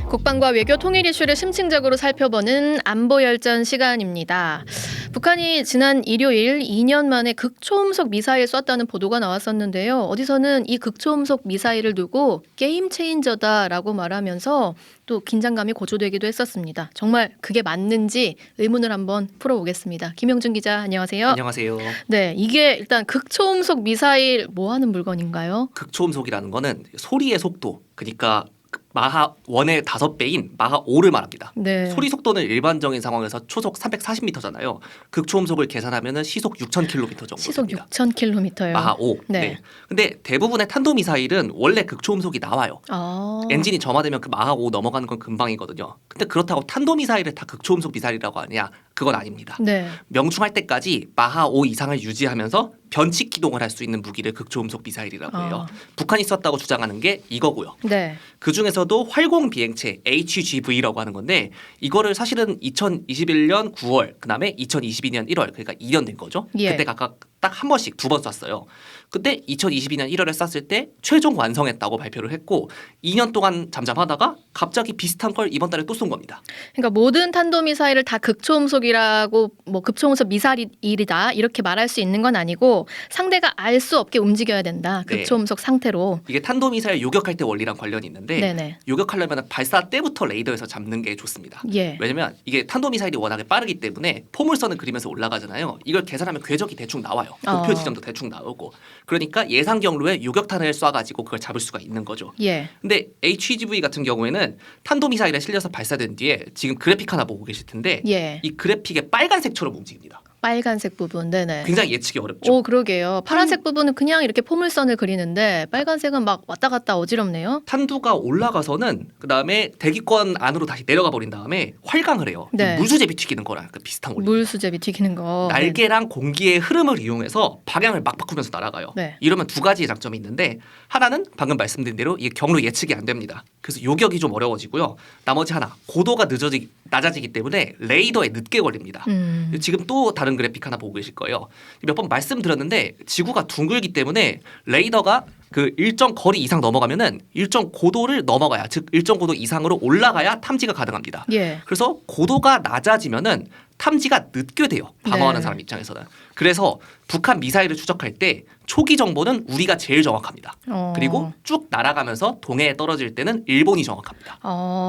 국방과 외교 통일 이슈를 심층적으로 살펴보는 안보열전 시간입니다. 북한이 지난 일요일 2년 만에 극초음속 미사일 쐈다는 보도가 나왔었는데요. 어디서는 이 극초음속 미사일을 두고 게임 체인저다라고 말하면서 또 긴장감이 고조되기도 했었습니다. 정말 그게 맞는지 의문을 한번 풀어보겠습니다. 김영준 기자, 안녕하세요. 안녕하세요. 네, 이게 일단 극초음속 미사일 뭐 하는 물건인가요? 극초음속이라는 거는 소리의 속도, 그러니까 마하 1의 5배인 마하 5를 말합니다. 네. 소리 속도는 일반적인 상황에서 초속 340m잖아요. 극초음속을 계산하면은 시속 6,000km 정도 시속 됩니다. 6,000km요. 마하 5. 네. 근데 대부분의 탄도미사일은 원래 극초음속이 나와요. 아. 엔진이 점화되면 그 마하 5 넘어가는 건 금방이거든요. 근데 그렇다고 탄도미사일을 다 극초음속 미사일이라고 하냐? 그건 아닙니다. 네. 명중할 때까지 마하 5 이상을 유지하면서 변칙 기동을 할 수 있는 무기를 극초음속 미사일이라고 해요. 북한이 썼다고 주장하는 게 이거고요. 네. 그 중에서도 활공 비행체 HGV라고 하는 건데 이거를 사실은 2021년 9월 그다음에 2022년 1월 그러니까 2년 된 거죠. 예. 그때 각각 딱 한 번씩 2번 쐈어요. 그때 2022년 1월에 쐈을 때 최종 완성했다고 발표를 했고 2년 동안 잠잠하다가 갑자기 비슷한 걸 이번 달에 또 쏜 겁니다. 그러니까 모든 탄도미사일을 다 극초음속이라고 뭐 극초음속 미사일이다 이렇게 말할 수 있는 건 아니고 상대가 알 수 없게 움직여야 된다. 네. 극초음속 상태로. 이게 탄도미사일 요격할 때 원리랑 관련이 있는데 네네. 요격하려면 발사 때부터 레이더에서 잡는 게 좋습니다. 예. 왜냐면 이게 탄도미사일이 워낙에 빠르기 때문에 포물선을 그리면서 올라가잖아요. 이걸 계산하면 궤적이 대충 나와요. 목표 지점도 대충 나오고. 그러니까 예상 경로에 요격탄을 쏴가지고 그걸 잡을 수가 있는 거죠. 예. 근데 HGV 같은 경우에는 탄도미사일에 실려서 발사된 뒤에 지금 그래픽 하나 보고 계실 텐데 예. 이 그래픽의 빨간색처럼 움직입니다. 빨간색 부분. 네네. 굉장히 예측이 어렵죠. 오, 그러게요. 파란색 부분은 그냥 이렇게 포물선을 그리는데 빨간색은 막 왔다 갔다 어지럽네요. 탄두가 올라가서는 그다음에 대기권 안으로 다시 내려가 버린 다음에 활강을 해요. 네. 물수제비 튀기는 거랑 그 비슷한 원리. 물수제비 튀기는 거. 날개랑 공기의 흐름을 이용해서 방향을 막 바꾸면서 날아가요. 네. 이러면 두 가지의 장점이 있는데 하나는 방금 말씀드린 대로 이게 경로 예측이 안 됩니다. 그래서 요격이 좀 어려워지고요. 나머지 하나 고도가 낮아지기 때문에 레이더에 늦게 걸립니다. 지금 또 다른 그래픽 하나 보고 계실 거예요. 몇 번 말씀드렸는데 지구가 둥글기 때문에 레이더가 그 일정 거리 이상 넘어가면은 일정 고도를 넘어가야 즉 일정 고도 이상으로 올라가야 탐지가 가능합니다. 예. 그래서 고도가 낮아지면은 탐지가 늦게 돼요. 방어하는 네. 사람 입장에서는. 그래서 북한 미사일을 추적할 때 초기 정보는 우리가 제일 정확합니다. 그리고 쭉 날아가면서 동해에 떨어질 때는 일본이 정확합니다.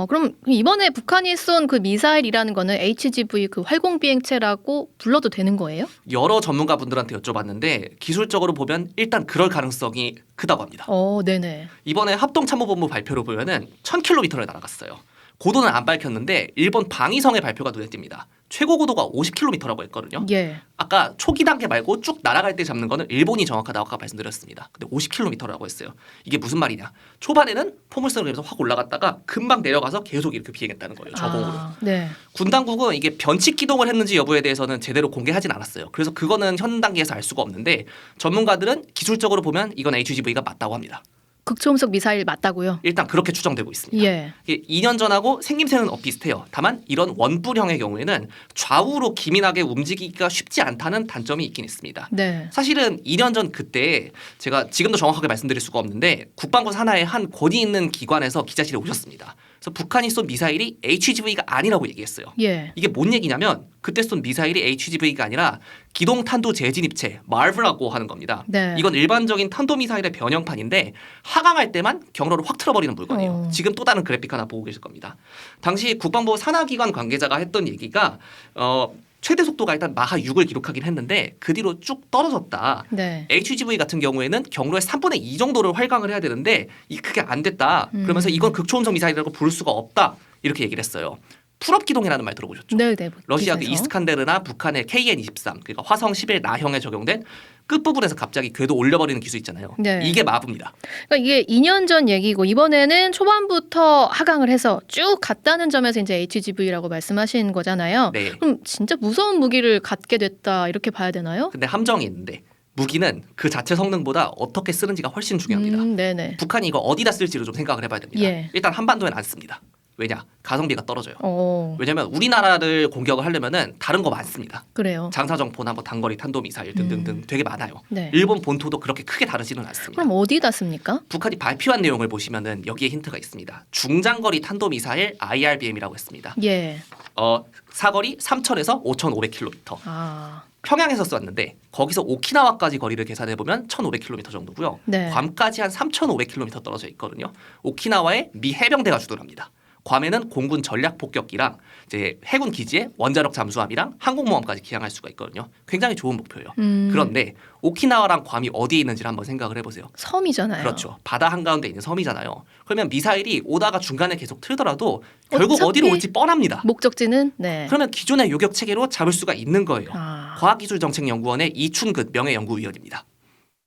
그럼 이번에 북한이 쏜 그 미사일이라는 거는 HGV 그 활공 비행체라고 불러도 되는 거예요? 여러 전문가분들한테 여쭤봤는데 기술적으로 보면 일단 그럴 가능성이 크다고 합니다. 네네. 이번에 합동참모본부 발표로 보면은 1,000km를 날아갔어요. 고도는 안 밝혔는데 일본 방위성의 발표가 눈에 띕니다. 최고 고도가 50km라고 했거든요. 예. 아까 초기 단계 말고 쭉 날아갈 때 잡는 거는 일본이 정확하다고 아까 말씀드렸습니다. 근데 50km라고 했어요. 이게 무슨 말이냐? 초반에는 포물선을 그리면서 확 올라갔다가 금방 내려가서 계속 이렇게 비행했다는 거예요. 저공으로. 네. 군 당국은 이게 변칙 기동을 했는지 여부에 대해서는 제대로 공개하진 않았어요. 그래서 그거는 현 단계에서 알 수가 없는데 전문가들은 기술적으로 보면 이건 HGV가 맞다고 합니다. 극초음속 미사일 맞다고요? 일단 그렇게 추정되고 있습니다. 예. 이게 2년 전하고 생김새는 비슷해요. 다만 이런 원뿔형의 경우에는 좌우로 기민하게 움직이기가 쉽지 않다는 단점이 있긴 있습니다. 네. 사실은 2년 전 그때 제가 지금도 정확하게 말씀드릴 수가 없는데 국방부 산하의 한 권위 있는 기관에서 기자실에 오셨습니다. 그래서 북한이 쏜 미사일이 HGV가 아니라고 얘기했어요. 예. 이게 뭔 얘기냐면 그때 쏜 미사일이 HGV가 아니라 기동탄도 재진입체 MARV라고 하는 겁니다. 네. 이건 일반적인 탄도미사일의 변형판인데 하강할 때만 경로를 확 틀어버리는 물건이에요. 지금 또 다른 그래픽 하나 보고 계실 겁니다. 당시 국방부 산하기관 관계자가 했던 얘기가 최대 속도가 일단 마하 6을 기록하긴 했는데 그 뒤로 쭉 떨어졌다. 네. HGV 같은 경우에는 경로의 3분의 2 정도를 활강을 해야 되는데 그게 안 됐다. 그러면서 이건 극초음속 미사일이라고 부를 수가 없다. 이렇게 얘기를 했어요. 풀업 기동이라는 말 들어보셨죠? 네, 네. 러시아 그 기사에서. 이스칸데르나 북한의 KN-23 그러니까 화성 11 나형에 적용된 끝부분에서 갑자기 궤도 올려버리는 기술 있잖아요. 네. 이게 마부입니다. 그러니까 이게 2년 전 얘기고 이번에는 초반부터 하강을 해서 쭉 갔다는 점에서 이제 HGV라고 말씀하신 거잖아요. 네. 그럼 진짜 무서운 무기를 갖게 됐다 이렇게 봐야 되나요? 근데 함정이 있는데 무기는 그 자체 성능보다 어떻게 쓰는지가 훨씬 중요합니다. 네네. 북한이 이거 어디다 쓸지를 좀 생각을 해봐야 됩니다. 예. 일단 한반도에는 안 씁니다. 왜냐? 가성비가 떨어져요. 어, 왜냐하면 우리나라를 공격을 하려면은 다른 거 많습니다. 그래요. 장사정포나 뭐 단거리 탄도미사일 등등등 되게 많아요. 네. 일본 본토도 그렇게 크게 다르지는 않습니다. 그럼 어디다 씁니까? 북한이 발표한 내용을 보시면은 여기에 힌트가 있습니다. 중장거리 탄도미사일 IRBM이라고 했습니다. 예. 사거리 3,000에서 5,500km. 아, 평양에서 쐈는데 거기서 오키나와까지 거리를 계산해 보면 1,500km 정도고요. 네. 괌까지 한 3,500km 떨어져 있거든요. 오키나와에 미 해병대가 주둔합니다. 괌에는 공군 전략 폭격기랑 이제 해군 기지에 원자력 잠수함이랑 항공모함까지 기항할 수가 있거든요. 굉장히 좋은 목표예요. 그런데 오키나와랑 괌이 어디에 있는지를 한번 생각을 해보세요. 섬이잖아요. 그렇죠. 바다 한가운데 있는 섬이잖아요. 그러면 미사일이 오다가 중간에 계속 틀더라도 결국 어차피 어디로 올지 뻔합니다. 목적지는 네. 그러면 기존의 요격 체계로 잡을 수가 있는 거예요. 아, 과학기술정책연구원의 이춘근 명예연구위원입니다.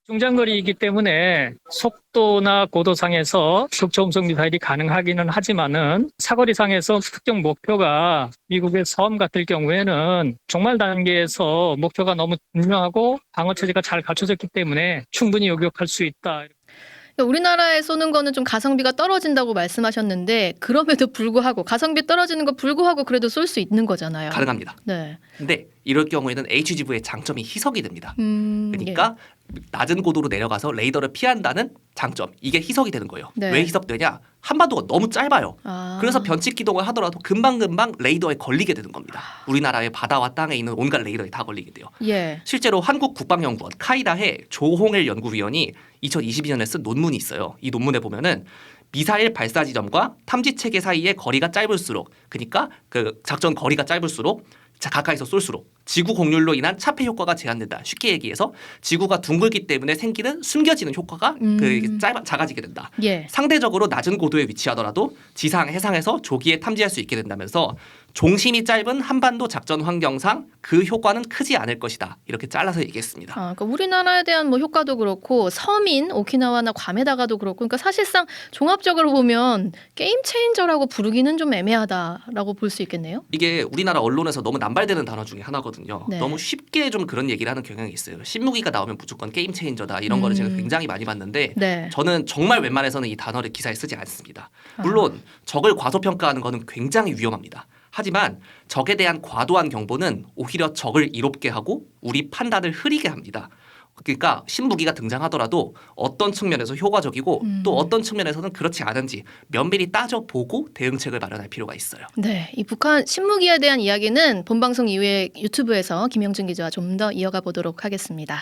중장거리이기 때문에 속도나 고도상에서 극초음속 미사일이 가능하기는 하지만은 사거리상에서 특정 목표가 미국의 섬 같을 경우에는 종말 단계에서 목표가 너무 분명하고 방어 체제가 잘 갖춰졌기 때문에 충분히 요격할 수 있다. 우리나라에 쏘는 거는 좀 가성비가 떨어진다고 말씀하셨는데 그럼에도 불구하고 가성비 떨어지는 거 불구하고 그래도 쏠 수 있는 거잖아요. 가능합니다. 네. 근데 이럴 경우에는 HGV의 장점이 희석이 됩니다. 그러니까 낮은 고도로 내려가서 레이더를 피한다는 장점, 이게 희석이 되는 거예요. 네. 왜 희석되냐? 한반도가 너무 짧아요. 아. 그래서 변칙 기동을 하더라도 금방금방 레이더에 걸리게 되는 겁니다. 우리나라의 바다와 땅에 있는 온갖 레이더에 다 걸리게 돼요. 예. 실제로 한국국방연구원 카이다의 조홍일 연구위원이 2022년에 쓴 논문이 있어요. 이 논문에 보면은 미사일 발사 지점과 탐지 체계 사이의 거리가 짧을수록, 그러니까 그 작전 거리가 짧을수록 가까이서 쏠수록 지구 공률로 인한 차폐 효과가 제한된다. 쉽게 얘기해서 지구가 둥글기 때문에 생기는 숨겨지는 효과가 작아지게 된다. 예. 상대적으로 낮은 고도에 위치하더라도 지상, 해상에서 조기에 탐지할 수 있게 된다면서 종심이 짧은 한반도 작전 환경상 그 효과는 크지 않을 것이다. 이렇게 잘라서 얘기했습니다. 아, 그러니까 우리나라에 대한 뭐 효과도 그렇고 섬인 오키나와나 괌에다가도 그렇고, 그러니까 사실상 종합적으로 보면 게임 체인저라고 부르기는 좀 애매하다라고 볼 수 있겠네요. 이게 우리나라 언론에서 너무 남발되는 단어 중에 하나거든요. 네. 너무 쉽게 좀 그런 얘기를 하는 경향이 있어요. 신무기가 나오면 무조건 게임 체인저다. 이런 거를 제가 굉장히 많이 봤는데 네. 저는 정말 웬만해서는 이 단어를 기사에 쓰지 않습니다. 물론 적을 과소평가하는 것은 굉장히 위험합니다. 하지만 적에 대한 과도한 경보는 오히려 적을 이롭게 하고 우리 판단을 흐리게 합니다. 그러니까 신무기가 등장하더라도 어떤 측면에서 효과적이고 또 어떤 측면에서는 그렇지 않은지 면밀히 따져보고 대응책을 마련할 필요가 있어요. 네, 이 북한 신무기에 대한 이야기는 본방송 이후에 유튜브에서 김영준 기자와 좀 더 이어가 보도록 하겠습니다.